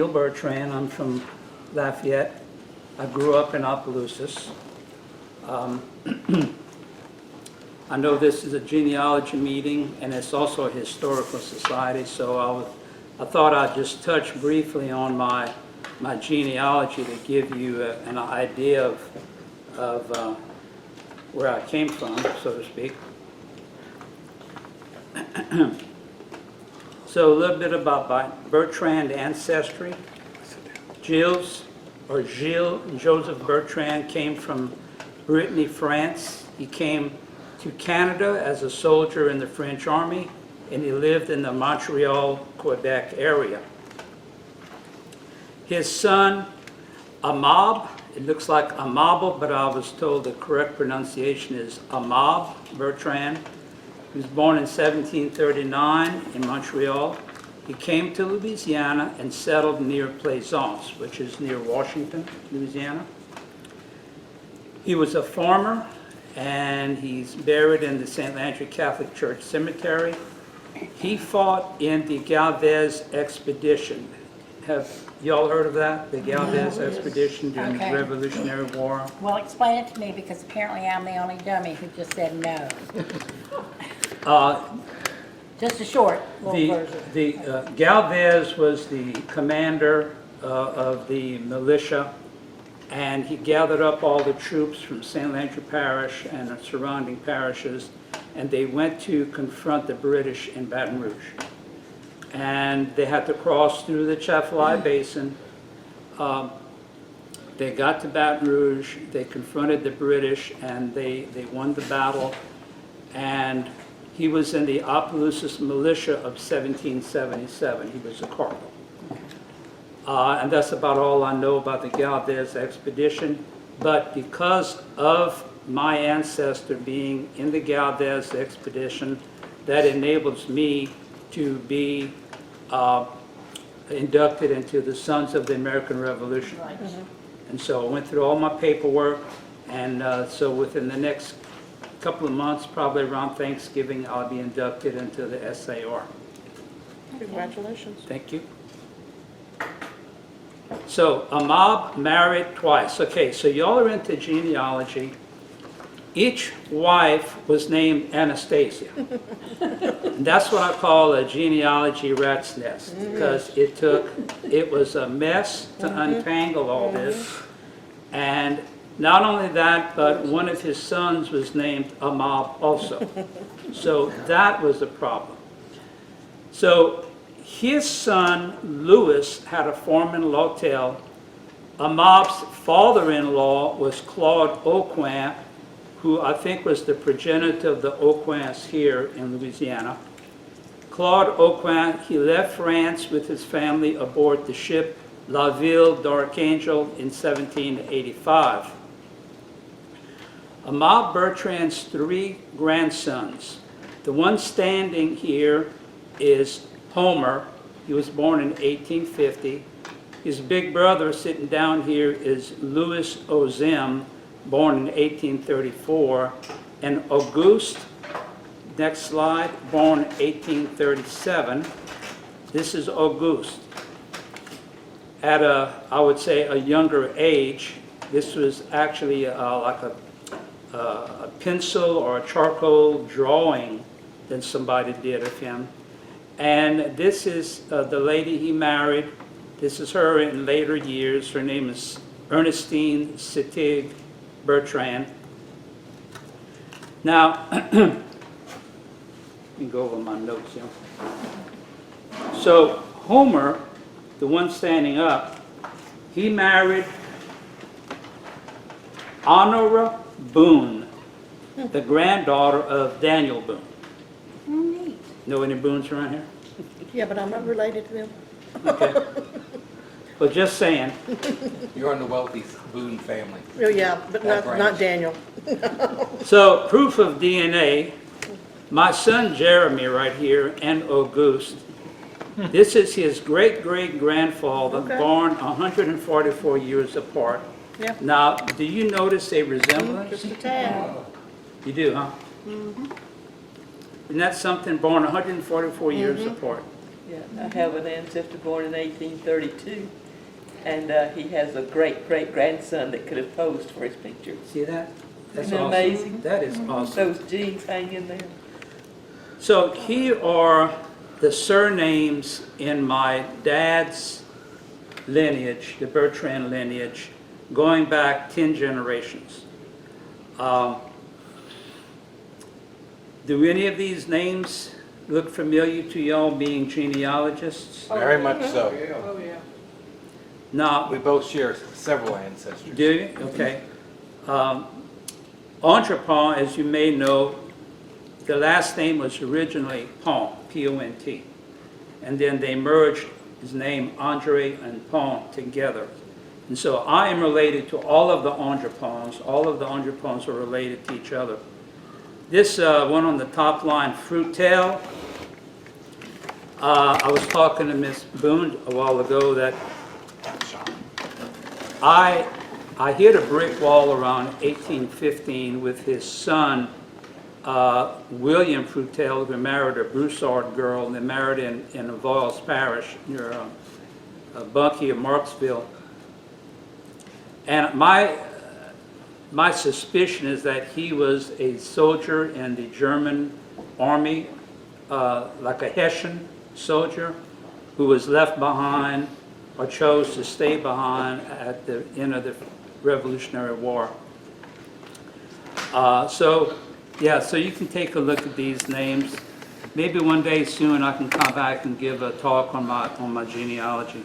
Bertrand. I'm from Lafayette. I grew up in Opelousas. I know this is a genealogy meeting, and it's also a historical society, so I thought I'd just touch briefly on my genealogy to give you an idea of where I came from, so to speak. So a little bit about Bertrand ancestry. Gilles Joseph Bertrand came from Brittany, France. He came to Canada as a soldier in the French army, and he lived in the Montreal, Quebec area. His son, Amab, it looks like Amable, but I was told the correct pronunciation is Amab Bertrand. He was born in 1739 in Montreal. He came to Louisiana and settled near Plaisance, which is near Washington, Louisiana. He was a farmer, and he's buried in the St. Landry Catholic Church Cemetery. He fought in the Galvez expedition. Have y'all heard of that? The Galvez expedition during the Revolutionary War? Well, explain it to me, because apparently I'm the only dummy who just said no. Just a short little version. Galvez was the commander of the militia, and he gathered up all the troops from St. Landry Parish and the surrounding parishes, and they went to confront the British in Baton Rouge. And they had to cross through the Chaffalay Basin. They got to Baton Rouge, they confronted the British, and they won the battle. And he was in the Opelousas militia of 1777. He was a corporal. And that's about all I know about the Galvez expedition. But because of my ancestor being in the Galvez expedition, that enables me to be inducted into the Sons of the American Revolution. Right. And so I went through all my paperwork, and so within the next couple of months, probably around Thanksgiving, I'll be inducted into the SAR. Congratulations. Thank you. So Amab married twice. Okay, so y'all are into genealogy. Each wife was named Anastasia. And that's what I call a genealogy rat's nest, because it was a mess to untangle all this. And not only that, but one of his sons was named Amab also. So that was a problem. So his son, Louis, had a farm in Lotel. Amab's father-in-law was Claude Aucoin, who I think was the progenitor of the Aucoins here in Louisiana. Claude Aucoin, he left France with his family aboard the ship La Ville d'Archangel in 1785. Amab Bertrand's three grandsons. The one standing here is Homer. He was born in 1850. His big brother sitting down here is Louis Ozem, born in 1834. And Auguste, next slide, born 1837. This is Auguste. At I would say, a younger age. This was actually like a pencil or a charcoal drawing that somebody did of him. And this is the lady he married. This is her in later years. Her name is Ernestine Sept Bertrand. Now, let me go over my notes here. So Homer, the one standing up, he married Honora Boone, the granddaughter of Daniel Boone. Oh, neat. Know any Boones around here? Yeah, but I'm not related to them. Okay. Well, just saying. You're in the wealthy Boone family. Oh, yeah, but not Daniel. So, proof of DNA, my son Jeremy right here and Auguste, this is his great-great-grandfather, Okay. born 144 years apart. Yeah. Now, do you notice a resemblance? Just a tad. You do, huh? Isn't that something, born 144 years apart? Yeah, I have an ancestor born in 1832, and he has a great-great-grandson that could have posed for his picture. See that? That's Isn't that awesome. amazing? That is awesome. Those genes hang in there. So here are the surnames in my dad's lineage, the Bertrand lineage, going back 10 generations. Do any of these names look familiar to y'all being genealogists? Very much so. Oh, yeah. Now, We both share several ancestors. do you? Okay. Entrepont, as you may know, the last name was originally Pont, P-O-N-T. And then they merged his name, Andre and Pont, together. And so I am related to all of the Entreponts. All of the Entreponts are related to each other. This one on the top line, Fruitel. I was talking to Miss Boone a while ago that I hit a brick wall around 1815 with his son, William Fruitel, who married a Broussard girl, and they married in Voiles Parish near Bunkie of Marksville. And my suspicion is that he was a soldier in the German army, like a Hessian soldier, who was left behind or chose to stay behind at the end of the Revolutionary War. So you can take a look at these names. Maybe one day soon I can come back and give a talk on my genealogy.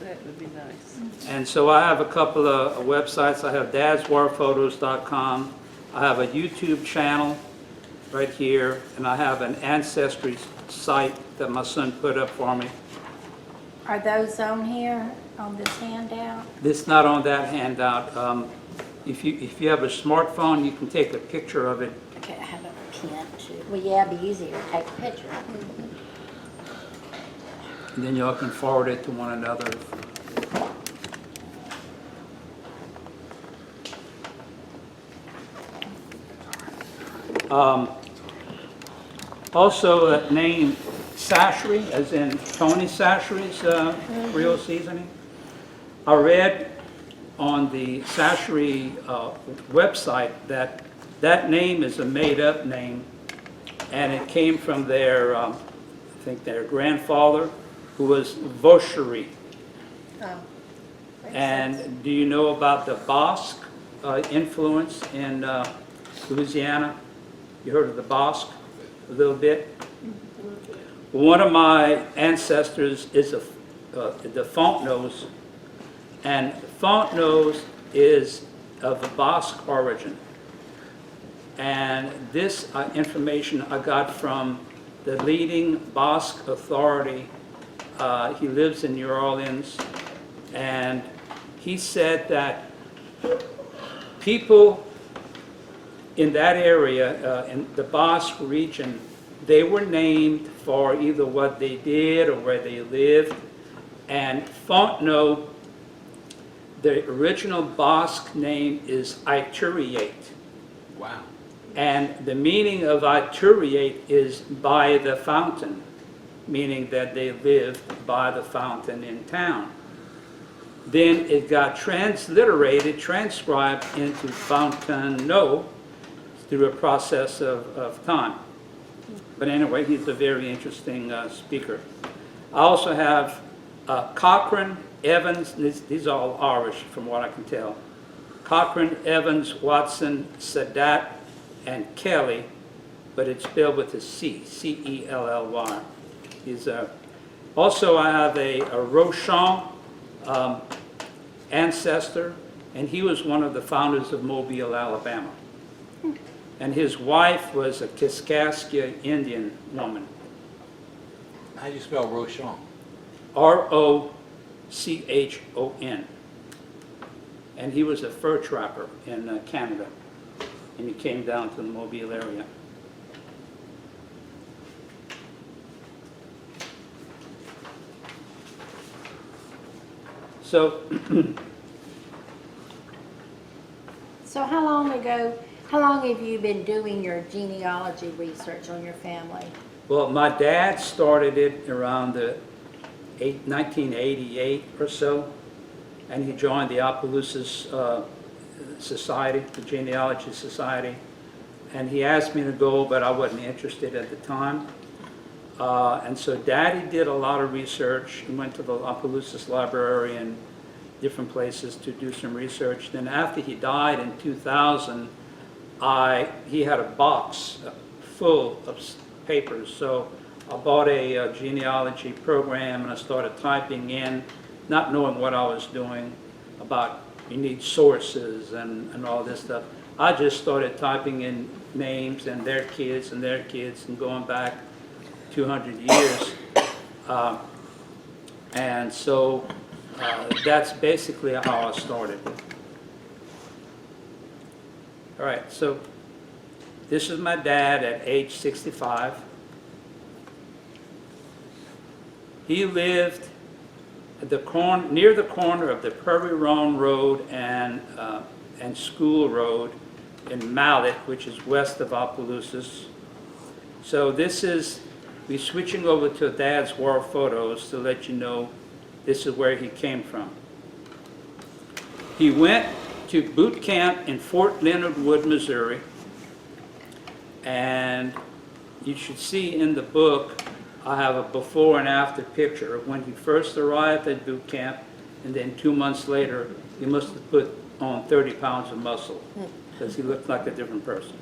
That would be nice. And so I have a couple of websites. I have dadswarphotos.com. I have a YouTube channel right here, and I have an ancestry site that my son put up for me. Are those on here, on this handout? This is not on that handout. If you have a smartphone, you can take a picture of it. Okay, I have a pen too. Well, yeah, it'd be easier to take a picture. And then y'all can forward it to one another. Also, that name Sashry, as in Tony Sashry's Creole seasoning. I read on the Sashry website that name is a made-up name, and it came from their, I think their grandfather, who was Vauchery. Oh, makes sense. And do you know about the Basque influence in Louisiana? You heard of the Basque a little bit? One of my ancestors is the Fontenoys, and Fontenoys is of a Basque origin. And this information I got from the leading Basque authority. He lives in New Orleans, and he said that people in that area, in the Basque region, they were named for either what they did or where they lived. And Fontenoy, the original Basque name is Ituriate. Wow. And the meaning of Ituriate is by the fountain, meaning that they lived by the fountain in town. Then it got transliterated, transcribed into Fontainebleau through a process of time. But anyway, he's a very interesting speaker. I also have Cochrane, Evans, these are all Irish from what I can tell. Cochrane, Evans, Watson, Sadat, and Kelly, but it's spelled with a C, C-E-L-L-Y. Also, I have a Rochon ancestor, and he was one of the founders of Mobile, Alabama. And his wife was a Kaskaskia Indian woman. How do you spell Rochon? R-O-C-H-O-N. And he was a fur trapper in Canada, and he came down to the Mobile area. So, So how long have you been doing your genealogy research on your family? Well, my dad started it around the 1988 or so, and he joined the Opelousas Society, the Genealogy Society, and he asked me to go, but I wasn't interested at the time. And so Daddy did a lot of research. He went to the Opelousas Library and different places to do some research. Then after he died in 2000, he had a box full of papers. So I bought a genealogy program and I started typing in, not knowing what I was doing, about you need sources and all this stuff. I just started typing in names and their kids and going back 200 years. And so that's basically how I started. All right, so this is my dad at age 65. He lived at near the corner of the Prairie Run Road and School Road in Mallet, which is west of Opelousas. So we're switching over to Dad's war photos to let you know this is where he came from. He went to boot camp in Fort Leonard Wood, Missouri, and you should see in the book I have a before and after picture of when he first arrived at boot camp, and then 2 months later he must have put on 30 pounds of muscle because he looked like a different person.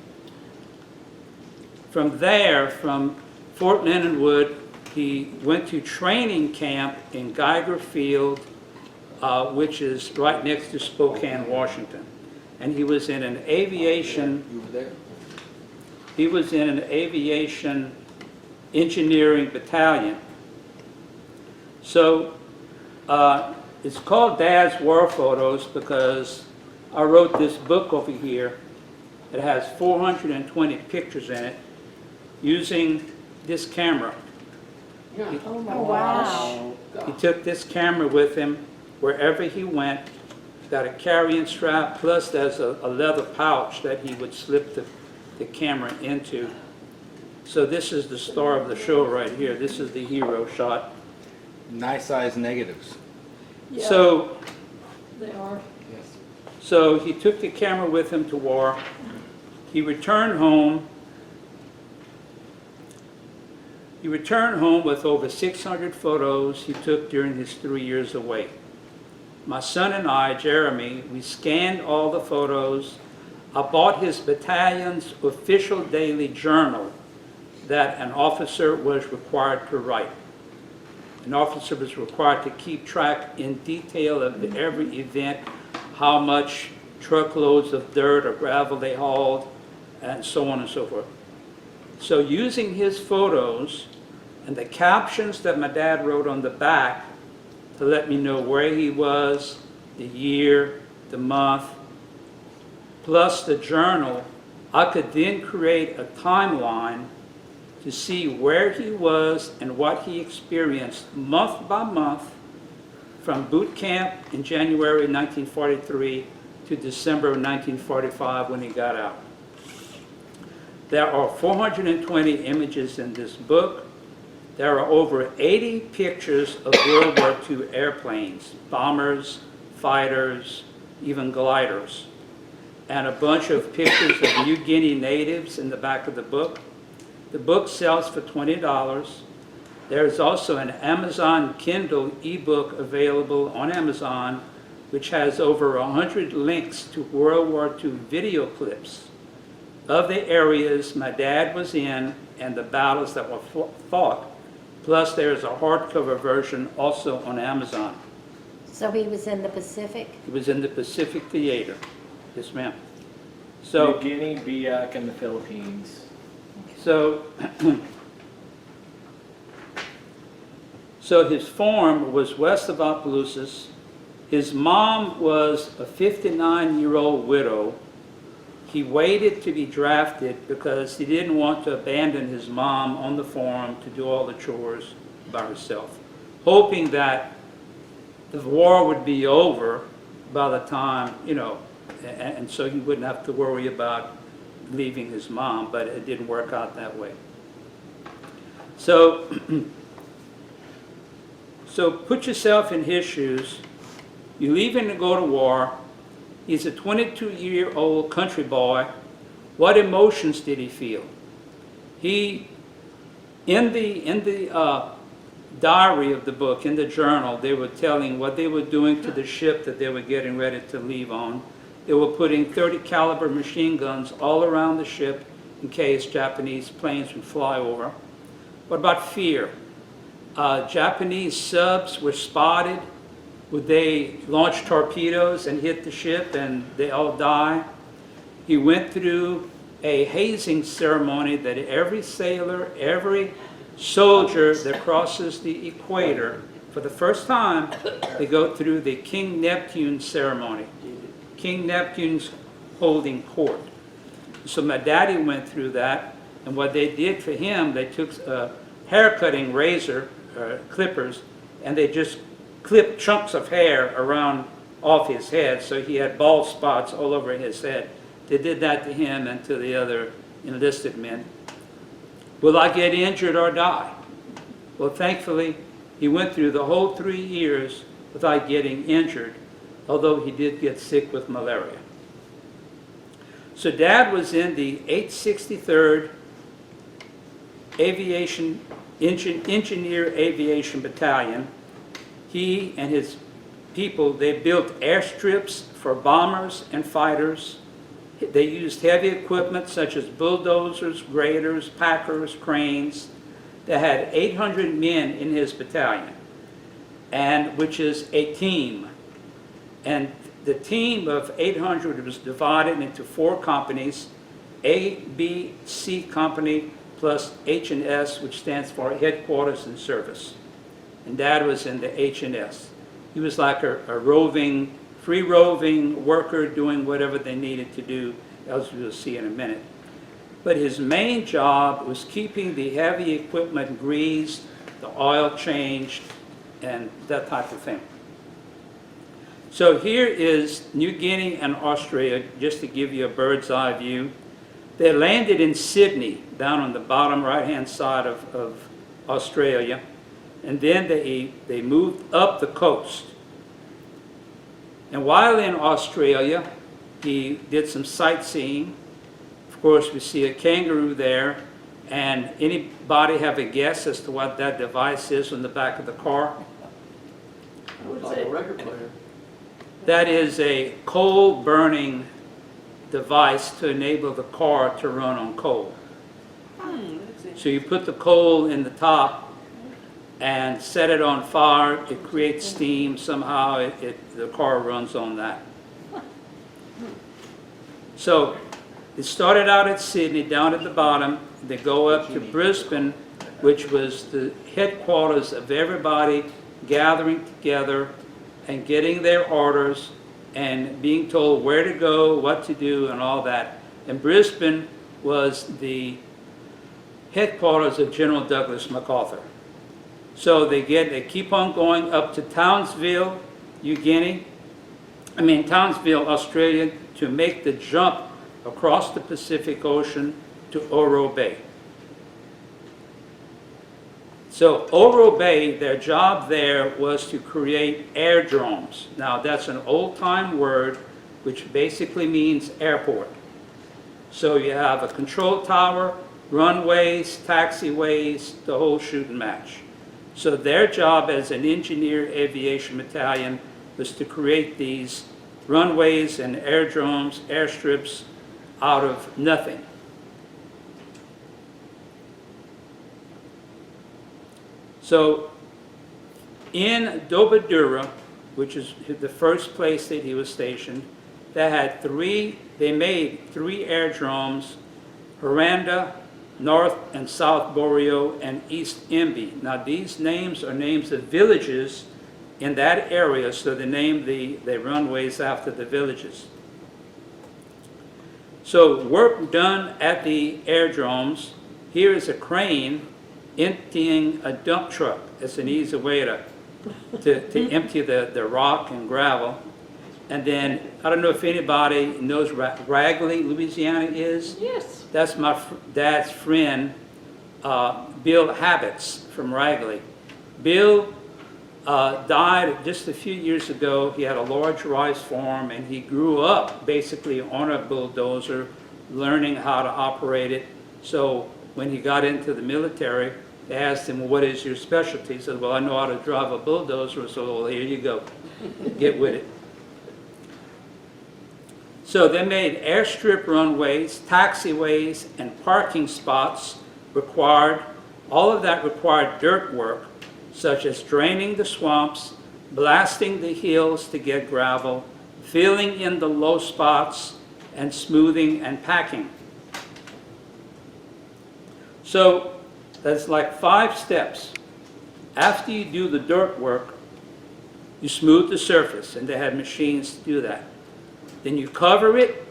From there, from Fort Leonard Wood, he went to training camp in Geiger Field, which is right next to Spokane, Washington. And he was in an aviation, You were there? he was in an aviation engineering battalion. So it's called Dad's War Photos because I wrote this book over here. It has 420 pictures in it using this camera. Oh my gosh. He took this camera with him wherever he went, got a carrying strap, plus there's a leather pouch that he would slip the camera into. So this is the star of the show right here. This is the hero shot. Nice size negatives. So, They are. Yes. so he took the camera with him to war. He returned home. He returned home with over 600 photos he took during his 3 years away. My son and I, Jeremy, we scanned all the photos. I bought his battalion's official daily journal that an officer was required to write. An officer was required to keep track in detail of every event, how much truckloads of dirt or gravel they hauled, and so on and so forth. So using his photos and the captions that my dad wrote on the back to let me know where he was, the year, the month, plus the journal, I could then create a timeline to see where he was and what he experienced month by month from boot camp in January 1943 to December 1945 when he got out. There are 420 images in this book. There are over 80 pictures of World War II airplanes, bombers, fighters, even gliders, and a bunch of pictures of New Guinea natives in the back of the book. The book sells for $20. There's also an Amazon Kindle ebook available on Amazon, which has over 100 links to World War II video clips of the areas my dad was in and the battles that were fought. Plus, there's a hardcover version also on Amazon. So he was in the Pacific? It was in the Pacific Theater. Yes, ma'am. New So, Guinea, Biak, and the Philippines. so his farm was west of Opelousas. His mom was a 59-year-old widow. He waited to be drafted because he didn't want to abandon his mom on the farm to do all the chores by herself, hoping that the war would be over by the time, and so he wouldn't have to worry about leaving his mom, but it didn't work out that way. So, so put yourself in his shoes. You leave him to go to war. He's a 22-year-old country boy. What emotions did he feel? He, in the diary of the book, in the journal, they were telling what they were doing to the ship that they were getting ready to leave on. They were putting .30 caliber machine guns all around the ship in case Japanese planes would fly over. What about fear? Japanese subs were spotted. Would they launch torpedoes and hit the ship and they all die? He went through a hazing ceremony that every sailor, every soldier that crosses the equator, for the first time, they go through the King Neptune ceremony. King Neptune's holding court. So my daddy went through that, and what they did for him, they took hair-cutting razor clippers, and they just clipped chunks of hair around off his head, so he had bald spots all over his head. They did that to him and to the other enlisted men. Will I get injured or die? Well, thankfully, he went through the whole 3 years without getting injured, although he did get sick with malaria. So Dad was in the 863rd Engineer Aviation Battalion. He and his people, they built airstrips for bombers and fighters. They used heavy equipment such as bulldozers, graders, packers, cranes. They had 800 men in his battalion, and which is a team. And the team of 800 was divided into 4 companies, A, B, C company, plus H&S, which stands for Headquarters and Service. And Dad was in the H&S. He was like a free roving worker doing whatever they needed to do, as we'll see in a minute. But his main job was keeping the heavy equipment greased, the oil changed, and that type of thing. So here is New Guinea and Australia, just to give you a bird's eye view. They landed in Sydney, down on the bottom right-hand side of Australia, and then they moved up the coast. And while in Australia, he did some sightseeing. Of course, we see a kangaroo there, and anybody have a guess as to what that device is on the back of the car? Like a record player. That is a coal-burning device to enable the car to run on coal. So you put the coal in the top and set it on fire, it creates steam, somehow the car runs on that. So it started out at Sydney, down at the bottom, they go up to Brisbane, which was the headquarters of everybody gathering together and getting their orders and being told where to go, what to do, and all that. And Brisbane was the headquarters of General Douglas MacArthur. So they keep on going up to Townsville, Townsville, Australia, to make the jump across the Pacific Ocean to Oro Bay. So Oro Bay, their job there was to create airdromes. Now that's an old-time word which basically means airport. So you have a control tower, runways, taxiways, the whole shoot and match. So their job as an engineer aviation battalion was to create these runways and airdromes, airstrips out of nothing. So in Dobadura, which is the first place that he was stationed, they made three airdromes, Haranda, North and South Boreo, and East Imbi. Now these names are names of villages in that area, so they named the runways after the villages. So work done at the airdromes. Here is a crane emptying a dump truck. It's an easy way to empty the rock and gravel. And then, I don't know if anybody knows Ragley, Louisiana is? Yes. That's my dad's friend Bill Habits from Ragley. Bill died just a few years ago. He had a large rice farm, and he grew up basically on a bulldozer, learning how to operate it. So when he got into the military, they asked him, what is your specialty? He said, well, I know how to drive a bulldozer. So, well, here you go. Get with it. So they made airstrip runways, taxiways, and parking spots required. All of that required dirt work, such as draining the swamps, blasting the hills to get gravel, filling in the low spots, and smoothing and packing. So that's like 5 steps. After you do the dirt work, you smooth the surface, and they had machines to do that. Then you cover it,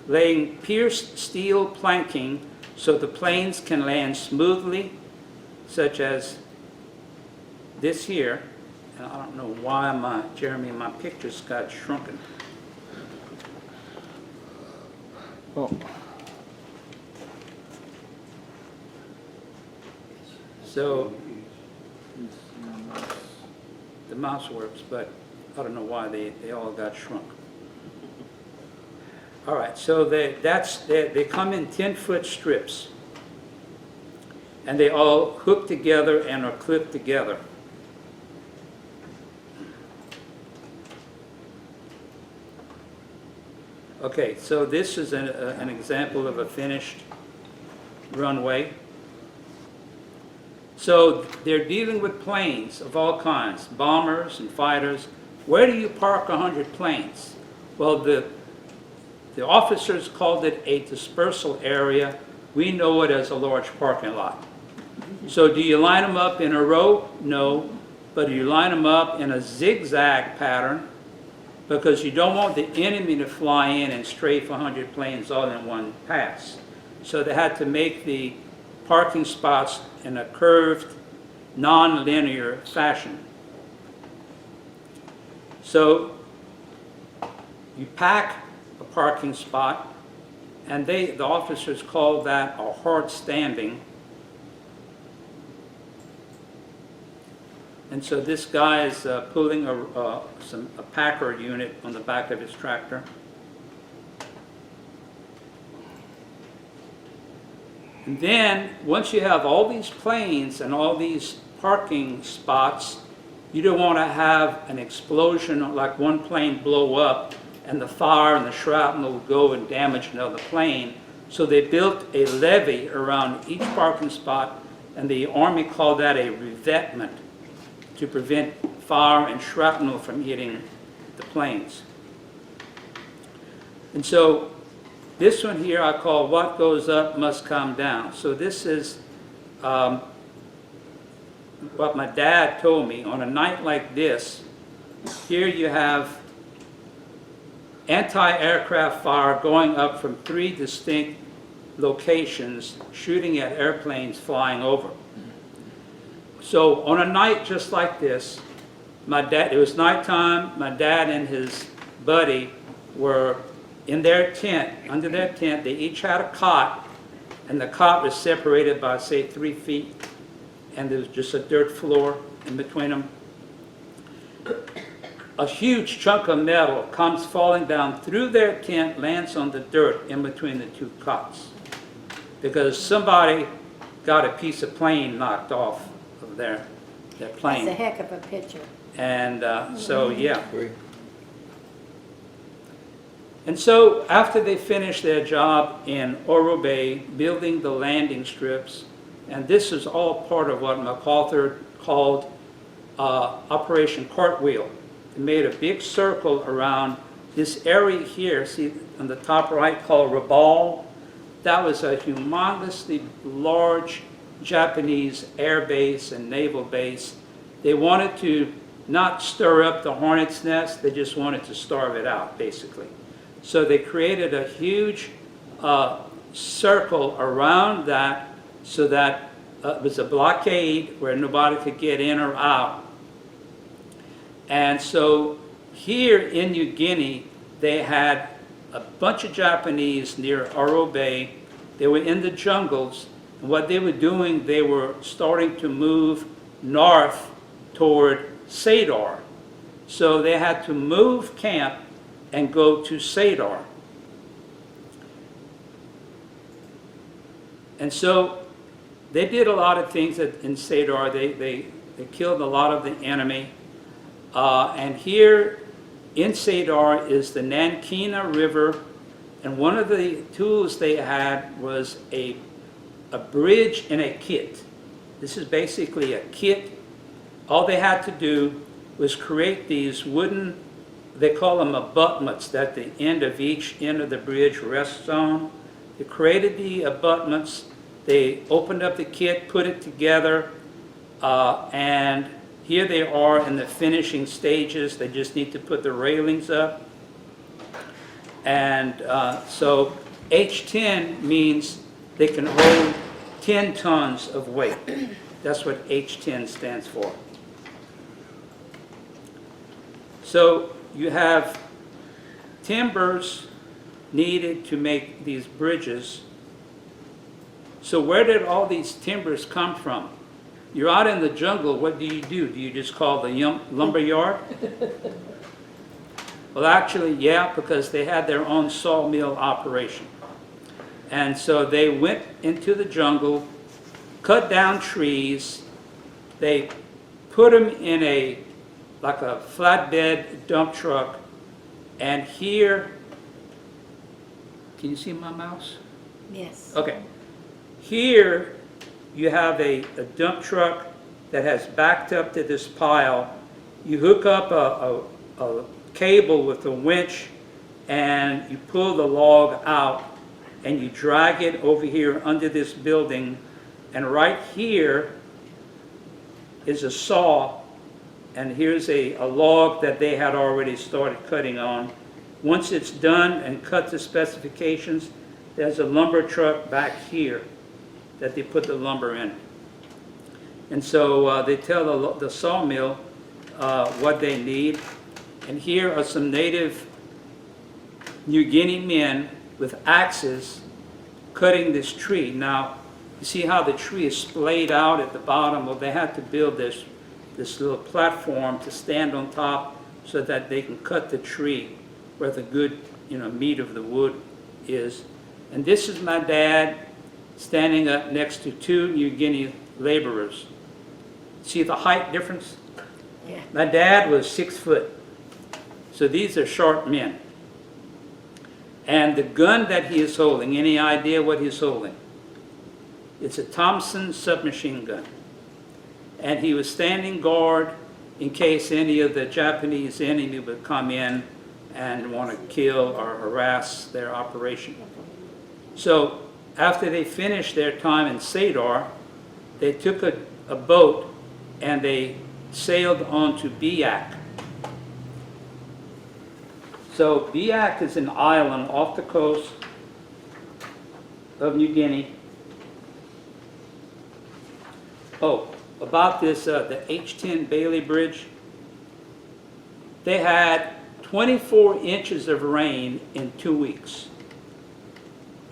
laying pierced steel planking so the planes can land smoothly, such as this here. And I don't know why my pictures got shrunken. Oh, So the mouse works, but I don't know why they all got shrunk. All right, so they come in 10-foot strips, and they all hook together and are clipped together. Okay, so this is an example of a finished runway. So they're dealing with planes of all kinds, bombers and fighters. Where do you park 100 planes? Well, the officers called it a dispersal area. We know it as a large parking lot. So do you line them up in a row? No. But do you line them up in a zigzag pattern? Because you don't want the enemy to fly in and strafe 100 planes all in one pass. So they had to make the parking spots in a curved, non-linear fashion. So you pack a parking spot, and the officers call that a hard standing. And so this guy is pulling a packer unit on the back of his tractor. And then, once you have all these planes and all these parking spots, you don't want to have an explosion, like one plane blow up and the fire and the shrapnel will go and damage another plane. So they built a levee around each parking spot, and the Army called that a revetment to prevent fire and shrapnel from hitting the planes. And so this one here I call what goes up must come down. So this is what my dad told me. On a night like this, here you have anti-aircraft fire going up from 3 distinct locations, shooting at airplanes flying over. So on a night just like this, it was nighttime, my dad and his buddy were in their tent, under their tent. They each had a cot, and the cot was separated by, say, 3 feet, and there was just a dirt floor in between them. A huge chunk of metal comes falling down through their tent, lands on the dirt in between the 2 cots, because somebody got a piece of plane knocked off of their plane. That's a heck of a picture. And so, yeah. And so after they finished their job in Oro Bay, building the landing strips, and this is all part of what MacArthur called Operation Cartwheel. They made a big circle around this area here, see on the top right, called Rabaul. That was a humongously large Japanese air base and naval base. They wanted to not stir up the hornet's nest, they just wanted to starve it out, basically. So they created a huge circle around that, so that it was a blockade where nobody could get in or out. And so here in New Guinea, they had a bunch of Japanese near Oro Bay. They were in the jungles, And what they were doing, they were starting to move north toward Sadar. So they had to move camp and go to Sadar. And so they did a lot of things in Sadar. They killed a lot of the enemy. And here in Sadar is the Nankina River. And one of the tools they had was a bridge and a kit. This is basically a kit. All they had to do was create these wooden, they call them abutments, that the end of each end of the bridge rests on. They created the abutments, they opened up the kit, put it together, and here they are in the finishing stages. They just need to put the railings up. And so H10 means they can hold 10 tons of weight. That's what H10 stands for. So you have timbers needed to make these bridges. So where did all these timbers come from? You're out in the jungle, what do? Do you just call the lumber yard? Well, actually, yeah, because they had their own sawmill operation. And so they went into the jungle, cut down trees, they put them in like a flatbed dump truck, and here, can you see my mouse? Yes. Okay. Here you have a dump truck that has backed up to this pile. You hook up a cable with a winch and you pull the log out and you drag it over here under this building, and right here is a saw, and here's a log that they had already started cutting on. Once it's done and cut to specifications, there's a lumber truck back here that they put the lumber in. And so they tell the sawmill what they need. And here are some native New Guinea men with axes cutting this tree. Now, you see how the tree is splayed out at the bottom? Well, they had to build this little platform to stand on top so that they can cut the tree where the good, meat of the wood is. And this is my dad standing up next to two New Guinea laborers. See the height difference? Yeah. My dad was 6 foot. So these are short men. And the gun that he is holding, any idea what he's holding? It's a Thompson submachine gun. And he was standing guard in case any of the Japanese enemy would come in and want to kill or harass their operation. So after they finished their time in Sadar, they took a boat and they sailed on to Biak. So Biak is an island off the coast of New Guinea. Oh, about this, the H10 Bailey Bridge, they had 24 inches of rain in 2 weeks.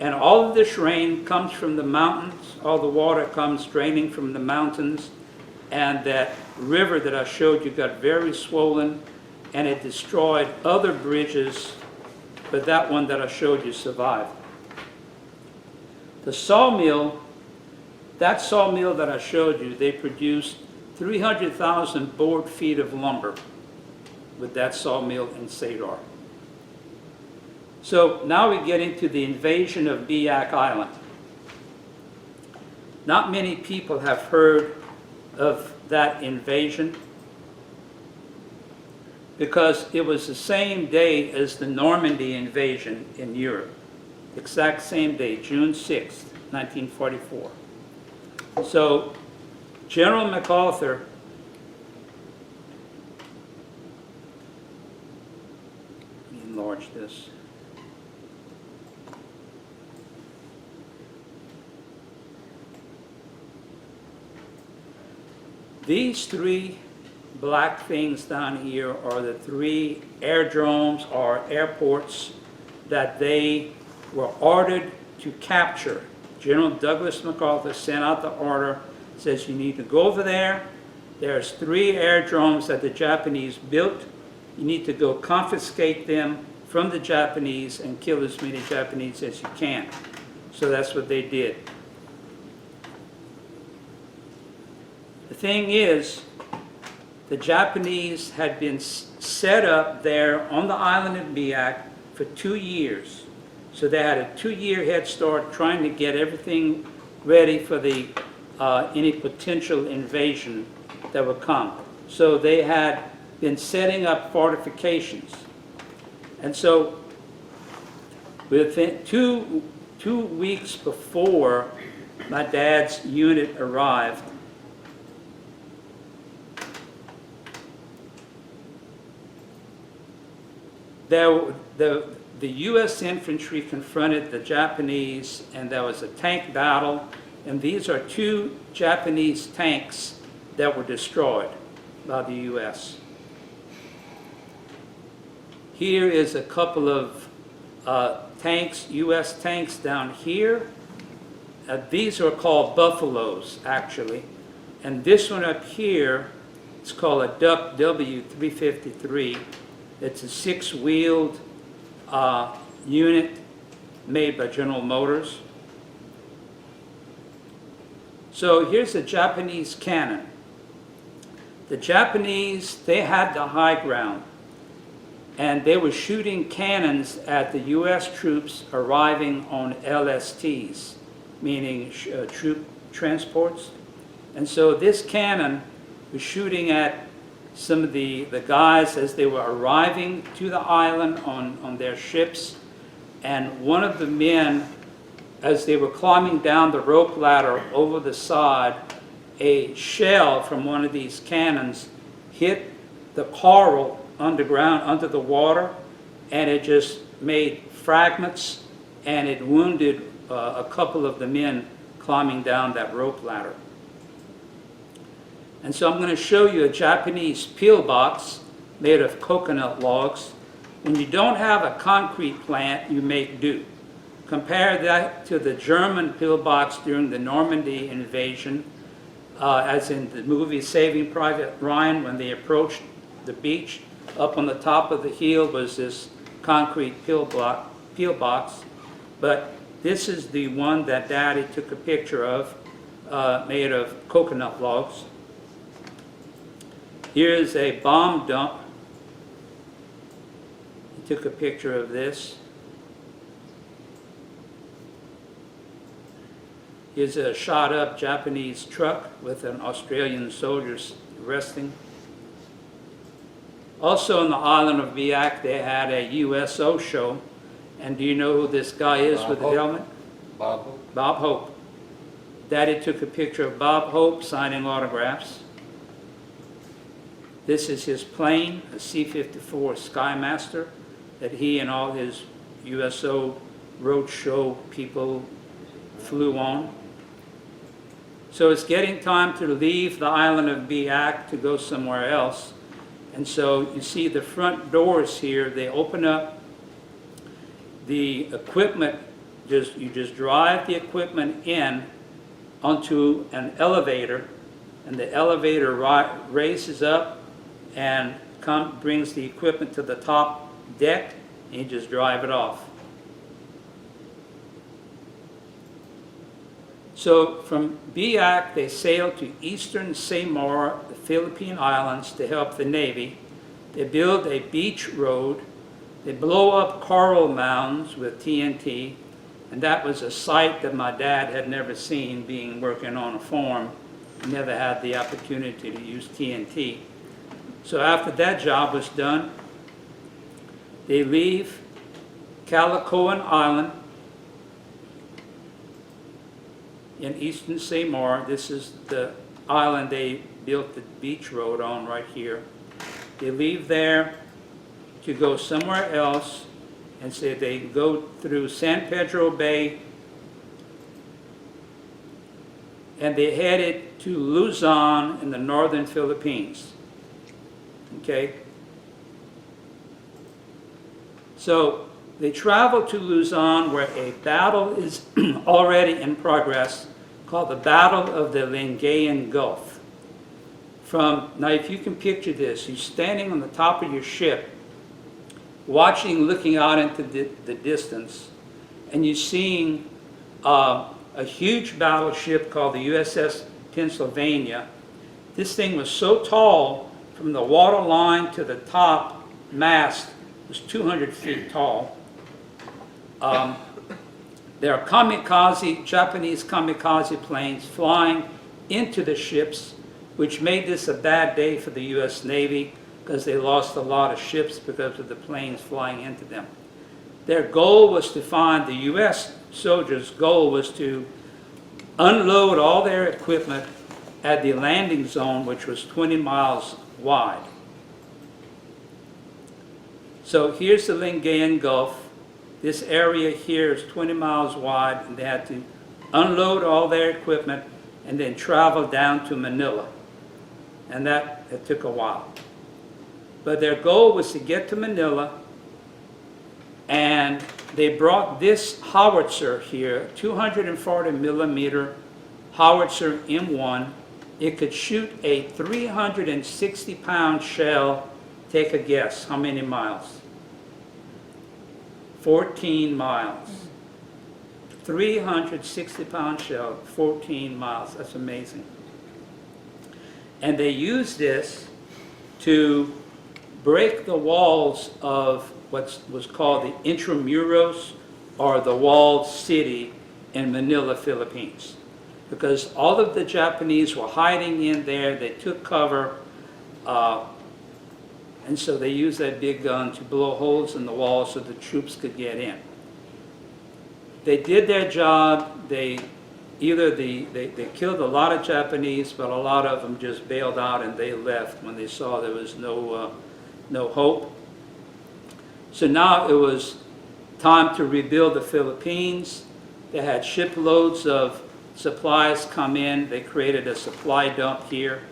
And all of this rain comes from the mountains. All the water comes draining from the mountains. And that river that I showed you got very swollen, and it destroyed other bridges, but that one that I showed you survived. The sawmill, that sawmill that I showed you, they produced 300,000 board feet of lumber with that sawmill in Sadar. So now we get into the invasion of Biak Island. Not many people have heard of that invasion because it was the same day as the Normandy invasion in Europe. Exact same day, June 6th, 1944. So General MacArthur let me enlarge this. These three black things down here are the three airdromes or airports that they were ordered to capture General Douglas MacArthur sent out the order, says you need to go over there. There's 3 aerodromes that the Japanese built. You need to go confiscate them from the Japanese and kill as many Japanese as you can. So that's what they did. The thing is, the Japanese had been set up there on the island of Biak for 2 years. So they had a 2-year head start trying to get everything ready for the any potential invasion that would come. So they had been setting up fortifications. And so within two weeks before my dad's unit arrived, the U.S. infantry confronted the Japanese, and there was a tank battle, and these are 2 Japanese tanks that were destroyed by the U.S. Here is a couple of tanks, U.S. tanks down here. These are called Buffaloes, actually. And this one up here is called a Duck W-353. It's a 6-wheeled unit made by General Motors. So here's a Japanese cannon. The Japanese, they had the high ground, and they were shooting cannons at the U.S. troops arriving on LSTs, meaning troop transports. And so this cannon was shooting at some of the guys as they were arriving to the island on their ships. And one of the men, as they were climbing down the rope ladder over the side, a shell from one of these cannons hit the coral underground, under the water, and it just made fragments, and it wounded a couple of the men climbing down that rope ladder. And so I'm going to show you a Japanese pillbox made of coconut logs. When you don't have a concrete plant, you make do. Compare that to the German pillbox during the Normandy invasion, as in the movie Saving Private Ryan, when they approached the beach. Up on the top of the hill was this concrete pillbox. But this is the one that Daddy took a picture of, made of coconut logs. Here's a bomb dump. He took a picture of this. Here's a shot up Japanese truck with an Australian soldier resting. Also on the island of Biak, they had a USO show. And do you know who this guy is with the helmet? Bob Hope. Bob Hope. Daddy took a picture of Bob Hope signing autographs. This is his plane, a C-54 Skymaster, that he and all his USO roadshow people flew on. So it's getting time to leave the island of Biak to go somewhere else. And so you see the front doors here, they open up. The equipment, you just drive the equipment in onto an elevator, and the elevator raises up and brings the equipment to the top deck, and you just drive it off. So from Biak, they sailed to eastern Samar, the Philippine Islands, to help the Navy. They build a beach road. They blow up coral mounds with TNT, and that was a sight that my dad had never seen, being working on a farm. He never had the opportunity to use TNT. So after that job was done, they leave Calicoan Island in eastern Samar. This is the island they built the beach road on right here. They leave there to go somewhere else, and say they go through San Pedro Bay, and they headed to Luzon in the northern Philippines. Okay? So They travel to Luzon, where a battle is already in progress called the Battle of the Lingayen Gulf. Now, if you can picture this, you're standing on the top of your ship, watching, looking out into the distance, and you're seeing a huge battleship called the USS Pennsylvania. This thing was so tall, from the water line to the top mast was 200 feet tall. There are Japanese kamikaze planes flying into the ships, which made this a bad day for the U.S. Navy because they lost a lot of ships because of the planes flying into them. Their goal was to find, the U.S. soldiers' goal was to unload all their equipment at the landing zone, which was 20 miles wide. So here's the Lingayen Gulf. This area here is 20 miles wide, and they had to unload all their equipment and then travel down to Manila. And it took a while. But their goal was to get to Manila, and they brought this howitzer here, 240 millimeter howitzer M1. It could shoot a 360-pound shell. Take a guess, how many miles? 14 miles. 360-pound shell, 14 miles. That's amazing. And they used this to break the walls of what was called the Intramuros, or the walled city in Manila, Philippines. Because all of the Japanese were hiding in there, they took cover, and so they used that big gun to blow holes in the wall so the troops could get in. They did their job. They killed a lot of Japanese, but a lot of them just bailed out and they left when they saw there was no hope. So now it was time to rebuild the Philippines. They had shiploads of supplies come in. They created a supply dump here.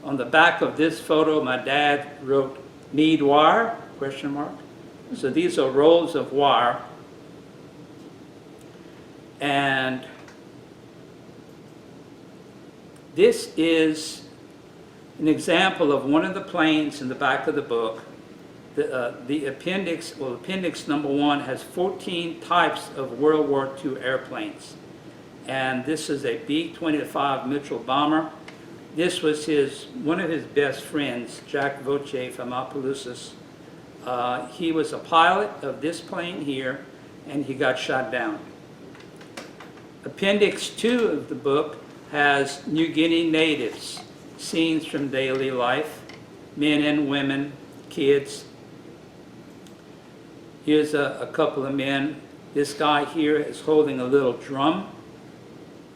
On the back of this photo, my dad wrote, "Need wire?" ? So these are rolls of wire. And this is an example of one of the planes in the back of the book. The appendix number 1 has 14 types of World War II airplanes. And this is a B-25 Mitchell bomber. This was one of his best friends, Jack Voce from Opelousas. He was a pilot of this plane here, and he got shot down. Appendix 2 of the book has New Guinea natives, scenes from daily life, men and women, kids. Here's a couple of men. This guy here is holding a little drum.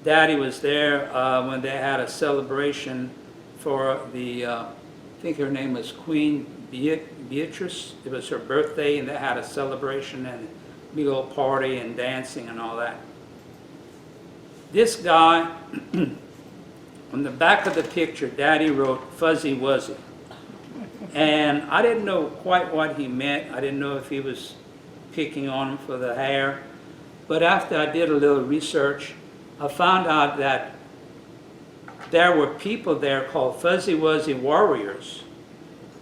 Daddy was there when they had a celebration for I think her name was Queen Beatrice. It was her birthday, and they had a celebration and a big old party and dancing and all that. This guy, on the back of the picture, Daddy wrote Fuzzy Wuzzy. And I didn't know quite what he meant. I didn't know if he was picking on him for the hair. But after I did a little research, I found out that there were people there called Fuzzy Wuzzy Warriors.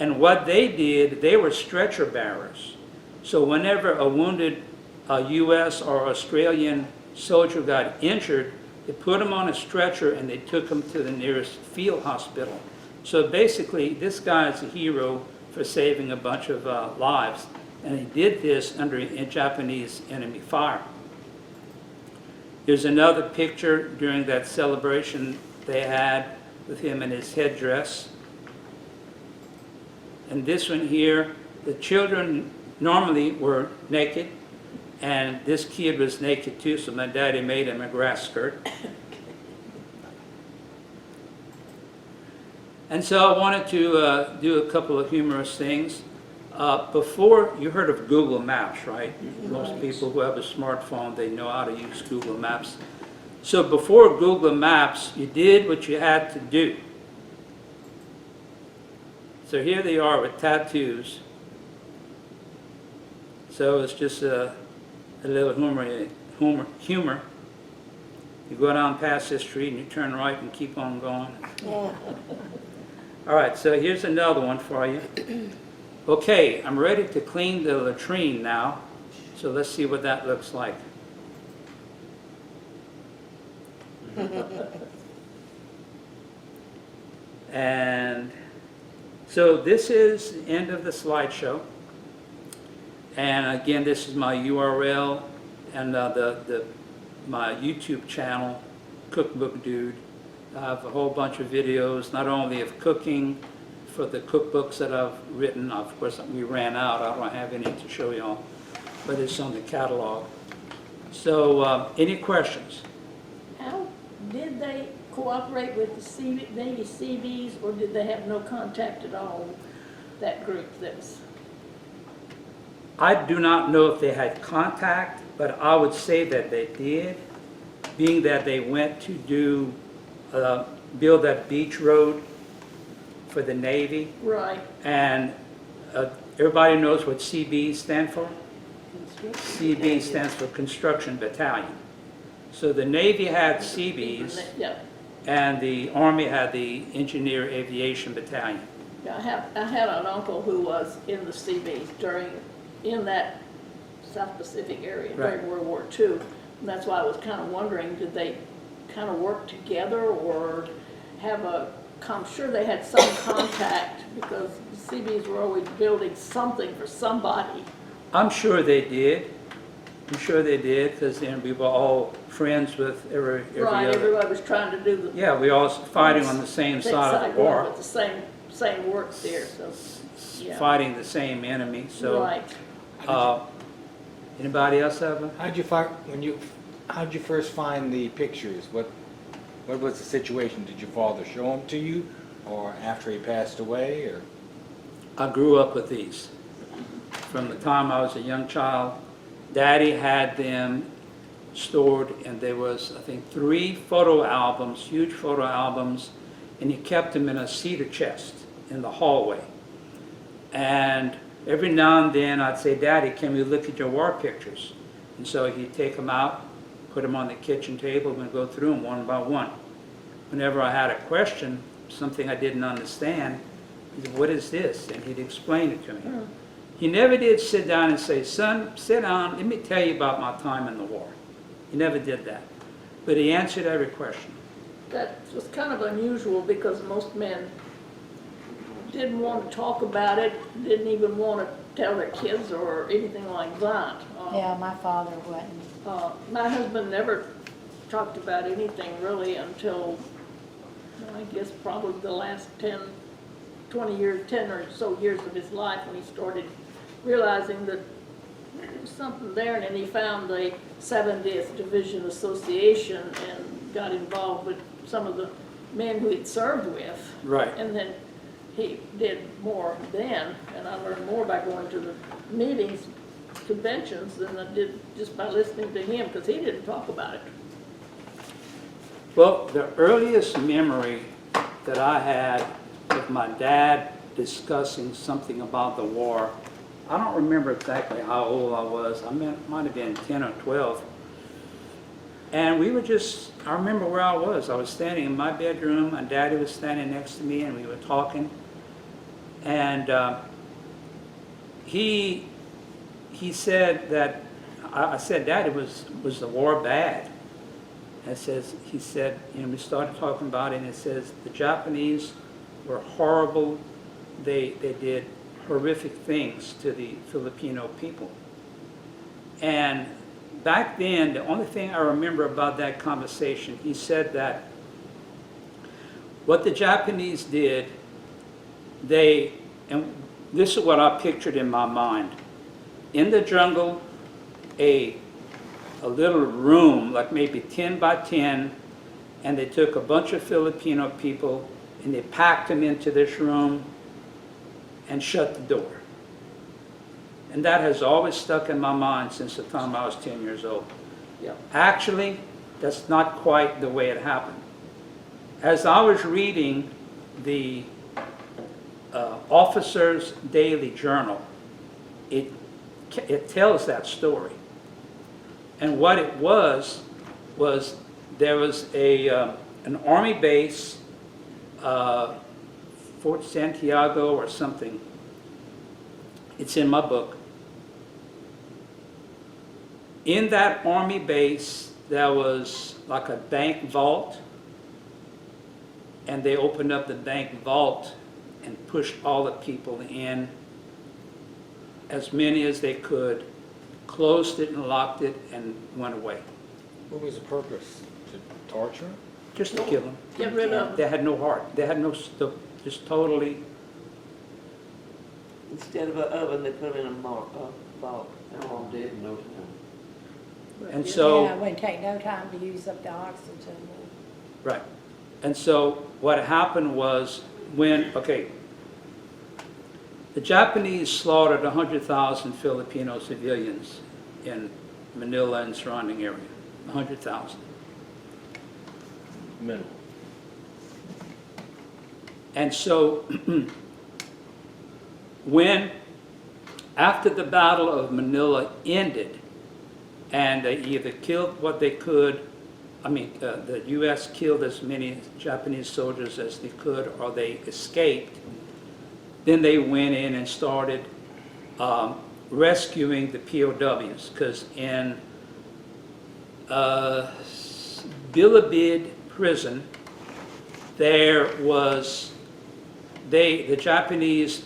And what they did, they were stretcher bearers. So whenever a wounded U.S. or Australian soldier got injured, they put him on a stretcher and they took him to the nearest field hospital. So basically, this guy is a hero for saving a bunch of lives. And he did this under Japanese enemy fire. There's another picture during that celebration they had with him in his headdress. And this one here, the children normally were naked, and this kid was naked too, so my daddy made him a grass skirt. And so I wanted to do a couple of humorous things. Before, you heard of Google Maps, right? Most people who have a smartphone, they know how to use Google Maps. So before Google Maps, you did what you had to do. So here they are with tattoos. So it's just a little humor. You go down past this street and you turn right and keep on going. Yeah. All right, so here's another one for you. Okay, I'm ready to clean the latrine now, so let's see what that looks like. And so this is the end of the slideshow. And again, this is my URL and my YouTube channel, Cookbook Dude. I have a whole bunch of videos, not only of cooking, for the cookbooks that I've written. Of course, we ran out. I don't have any to show y'all, but it's on the catalog. So, any questions? How did they cooperate with the Navy Seabees, or did they have no contact at all, that group that was? I do not know if they had contact, but I would say that they did, being that they went to build that beach road for the Navy. Right. And everybody knows what CB stand for? CB stands for Construction Battalion. So the Navy had CBs, Yeah. and the Army had the Engineer Aviation Battalion. Yeah, I had an uncle who was in the Seabees in that South Pacific area Right. during World War II. And that's why I was kind of wondering, did they kind of work together or I'm sure they had some contact, because the Seabees were always building something for somebody. I'm sure they did. I'm sure they did, because then we were all friends with every Right, other. everybody was trying to do the Yeah, we all fighting on the same side of the war, with the same work there, so, yeah. fighting the same enemy, so. Right. Anybody else have a? How'd you first find the pictures? What was the situation? Did your father show them to you, or after he passed away, or? I grew up with these. From the time I was a young child, Daddy had them stored, and there was, I think, 3 photo albums, huge photo albums, and he kept them in a cedar chest in the hallway. And every now and then I'd say, Daddy, can we look at your war pictures? And so he'd take them out, put them on the kitchen table, and go through them one by one. Whenever I had a question, something I didn't understand, he said, what is this? And he'd explain it to me. He never did sit down and say, son, sit down, let me tell you about my time in the war. He never did that. But he answered every question. That was kind of unusual, because most men didn't want to talk about it, didn't even want to tell their kids or anything like that. Yeah, my father wouldn't. My husband never talked about anything really until, I guess, probably the last 10 or so years of his life, when he started realizing that there was something there, and then he found the 70th Division Association and got involved with some of the men who he'd served with. Right. And then he did more then, and I learned more by going to the meetings, conventions, than I did just by listening to him, because he didn't talk about it. Well, the earliest memory that I had of my dad discussing something about the war, I don't remember exactly how old I was. I might have been 10 or 12. And we were I remember where I was. I was standing in my bedroom, and Daddy was standing next to me, and we were talking. And he said that, I said, Daddy, was the war bad? He said, we started talking about it, and it says, the Japanese were horrible. They did horrific things to the Filipino people. And back then, the only thing I remember about that conversation, he said that what the Japanese did, and this is what I pictured in my mind. In the jungle, a little room, like maybe 10 by 10, and they took a bunch of Filipino people and they packed them into this room and shut the door. And that has always stuck in my mind since the time I was 10 years old. Yeah. Actually, that's not quite the way it happened. As I was reading the Officer's Daily Journal, it it tells that story. And what it was there was an army base, Fort Santiago or something. It's in my book. In that army base, there was like a bank vault, and they opened up the bank vault and pushed all the people in, as many as they could, closed it and locked it, and went away. What was the purpose? To torture? Just to kill them. Get rid of They had no heart. They had no, just totally, Instead of an oven, they put them in a vault. They're all dead in no time. and Yeah, so, it wouldn't take no time to use up the oxygen. right. And so what happened was the Japanese slaughtered 100,000 Filipino civilians in Manila and surrounding area, 100,000. Minimal. And so after the Battle of Manila ended, and they either killed what they could, the U.S. killed as many Japanese soldiers as they could, or they escaped, then they went in and started rescuing the POWs, because in Bilibid prison, the Japanese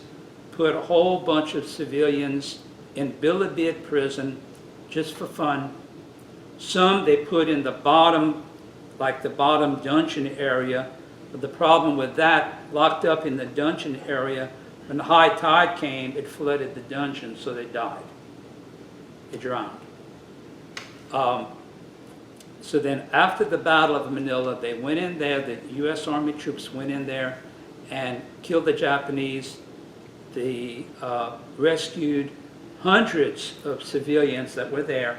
put a whole bunch of civilians in Bilibid prison just for fun. Some they put in the bottom, like the bottom dungeon area. But the problem with that, locked up in the dungeon area, when the high tide came, it flooded the dungeon, so they died. They drowned. So then after the Battle of Manila, they went in there, the U.S. Army troops went in there and killed the Japanese. They rescued hundreds of civilians that were there,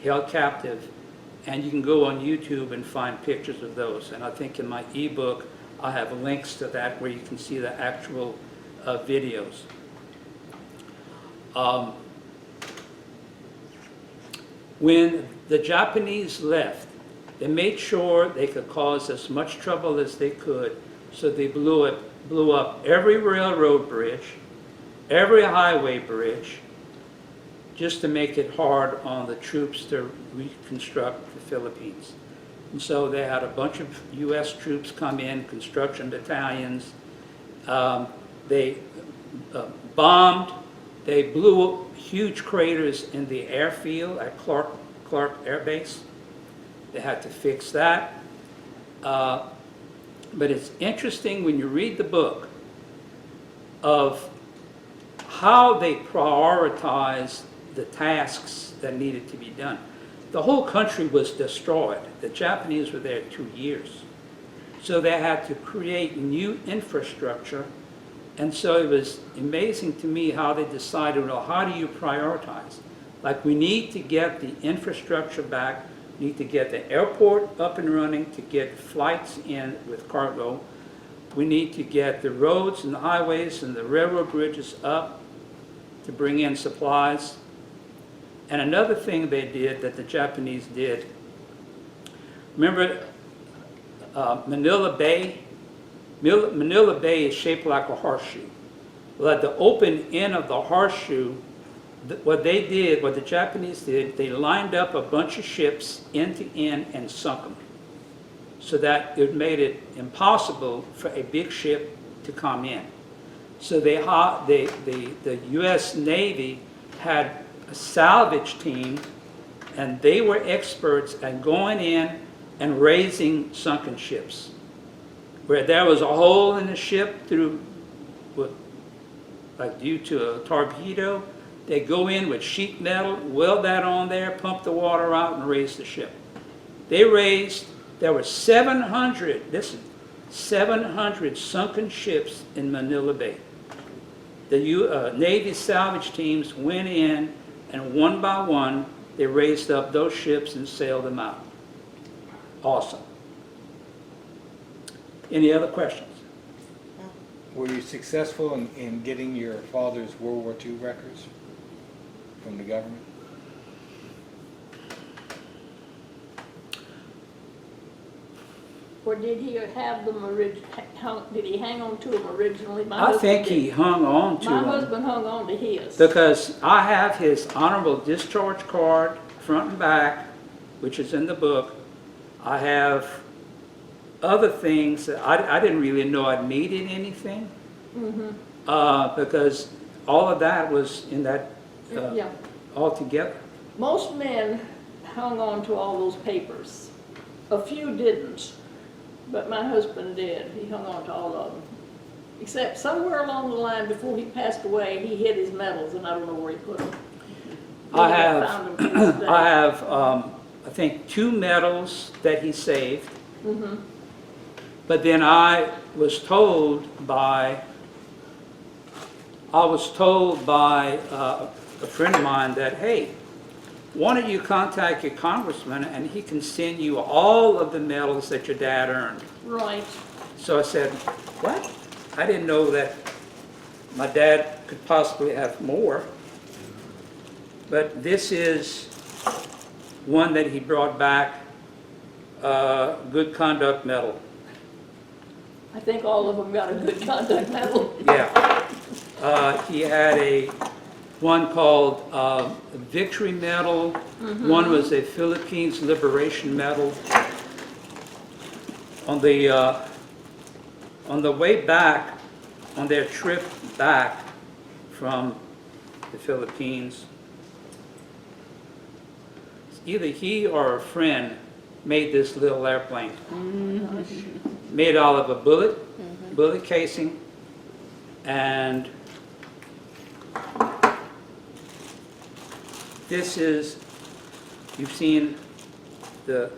held captive, and you can go on YouTube and find pictures of those. And I think in my ebook, I have links to that where you can see the actual videos. When the Japanese left, they made sure they could cause as much trouble as they could, so they blew up every railroad bridge, every highway bridge, just to make it hard on the troops to reconstruct the Philippines. And so they had a bunch of U.S. troops come in, construction battalions. They bombed. They blew huge craters in the airfield at Clark Air Base. They had to fix that. But it's interesting when you read the book of how they prioritized the tasks that needed to be done. The whole country was destroyed. The Japanese were there 2 years. So they had to create new infrastructure. And so it was amazing to me how they decided, well, how do you prioritize? Like, we need to get the infrastructure back, need to get the airport up and running to get flights in with cargo. We need to get the roads and the highways and the railroad bridges up to bring in supplies. And another thing they did that the Japanese did, remember Manila Bay? Manila Bay is shaped like a horseshoe. Well, at the open end of the horseshoe, what the Japanese did, they lined up a bunch of ships end to end and sunk them, so that it made it impossible for a big ship to come in. So the U.S. Navy had a salvage team, and they were experts at going in and raising sunken ships. Where there was a hole in the ship due to a torpedo, they go in with sheet metal, weld that on there, pump the water out, and raise the ship. There were 700 sunken ships in Manila Bay. The Navy salvage teams went in, and one by one, they raised up those ships and sailed them out. Awesome. Any other questions? Were you successful in getting your father's World War II records? from the government? Or did he have them did he hang on to them originally? My I husband think did. he hung on to My them husband hung on to his. because I have his honorable discharge card, front and back, which is in the book. I have other things that I didn't really know I'd needed anything. Because all of that was in that Yeah. all together. Most men hung on to all those papers. A few didn't, but my husband did. He hung on to all of them. Except somewhere along the line before he passed away, he hid his medals, and I don't know where he put them. I have, Found them to this day. I have, I think 2 medals that he saved. But then I was told by a friend of mine that, hey, why don't you contact your congressman and he can send you all of the medals that your dad earned. Right. So I said, what? I didn't know that my dad could possibly have more. But this is one that he brought back, good conduct medal. I think all of them got a good conduct medal. Yeah. He had one called Victory Medal. One was a Philippines Liberation Medal. On the way back, on their trip back from the Philippines, either he or a friend made this little airplane. Made out of a bullet casing, and this is, you've seen the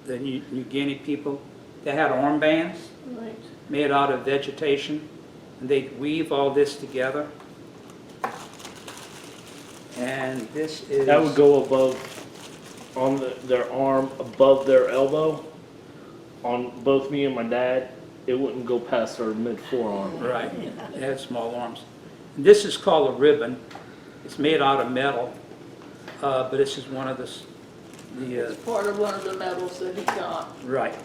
New Guinea people, they had armbands Right. made out of vegetation, and they'd weave all this together. And this is... That would go above, on their arm, above their elbow. On both me and my dad, it wouldn't go past our mid forearm. Right, they had small arms. And this is called a ribbon. It's made out of metal, but this is one of It's part of one of the medals that he got. right.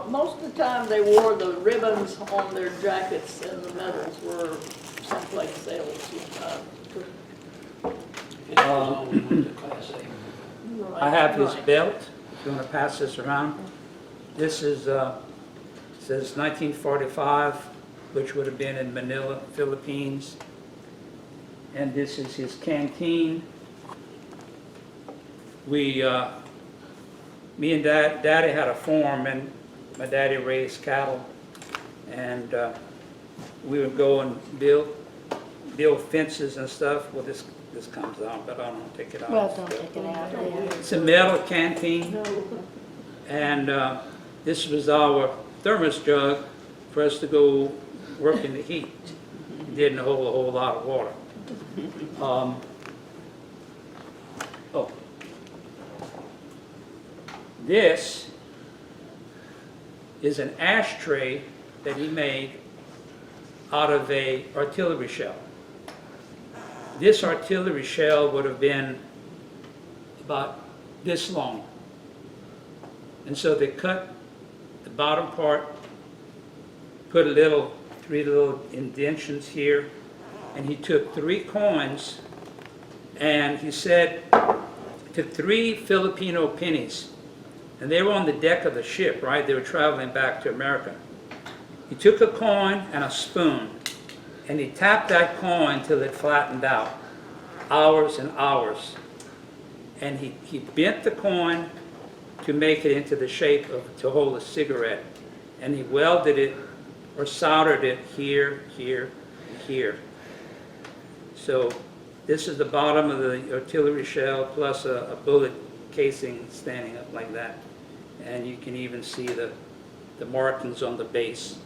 Most of the time, they wore the ribbons on their jackets, and the medals were someplace else. I have his Right. belt, if you want to pass this around. This is, says 1945, which would have been in Manila, Philippines. And this is his canteen. Me and Daddy had a farm, and my daddy raised cattle. And we would go and build fences and stuff. Well, this comes out, but I don't take it out. Well, don't take it out. It's a metal canteen. And this was our thermos jug for us to go work in the heat. It didn't hold a whole lot of water. This is an ashtray that he made out of a artillery shell. This artillery shell would have been about this long. And so they cut the bottom part, put three little indentions here, and he took 3 coins, and he said, took 3 Filipino pennies, and they were on the deck of the ship, right? They were traveling back to America. He took a coin and a spoon, and he tapped that coin till it flattened out, hours and hours. And he bent the coin to make it into the shape to hold a cigarette. And he welded it or soldered it here, here, and here. So this is the bottom of the artillery shell plus a bullet casing standing up like that. And you can even see the markings on the base.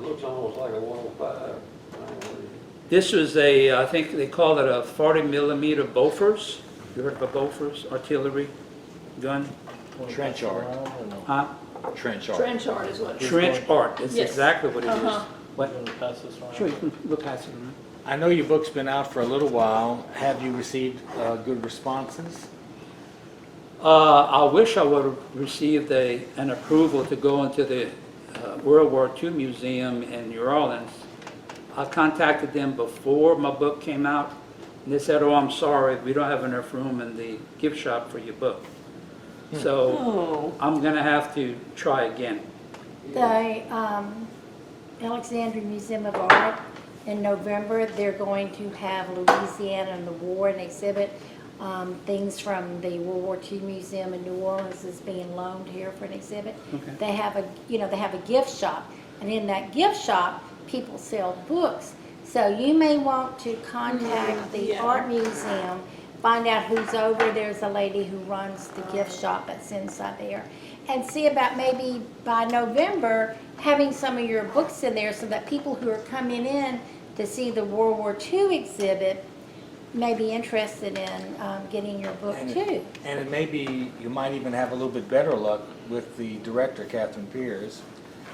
Looks almost like a 105. This was I think they call it a 40 millimeter Bofors. You heard of a Bofors artillery gun? Trench art. Huh? Trench art. Trench art is what it is. Trench art, that's Yes. exactly what it is. Uh-huh. What? You want to pass this around? Sure, you can look past it. I know your book's been out for a little while. Have you received good responses? I wish I would have received an approval to go into the World War II Museum in New Orleans. I contacted them before my book came out, and they said, "Oh, I'm sorry, we don't have enough room in the gift shop for your book." So Oh, I'm gonna have to try again. The Alexandria Museum of Art, in November, they're going to have Louisiana and the War and exhibit. Things from the World War II Museum in New Orleans is being loaned here for an exhibit. Okay. They have they have a gift shop, and in that gift shop, people sell books. So you may want to contact the yeah. art museum, find out who's over. There's a lady who runs the gift shop that's inside there, and see about maybe by November having some of your books in there so that people who are coming in to see the World War II exhibit may be interested in getting your book too. And it may be, you might even have a little bit better luck with the director, Catherine Pierce.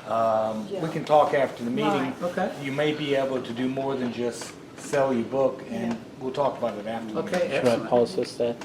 We can talk after the meeting. Right. Okay. You may be able to do more than just sell your book, and we'll talk about it after. the Okay, meeting. excellent. pause this, Dad?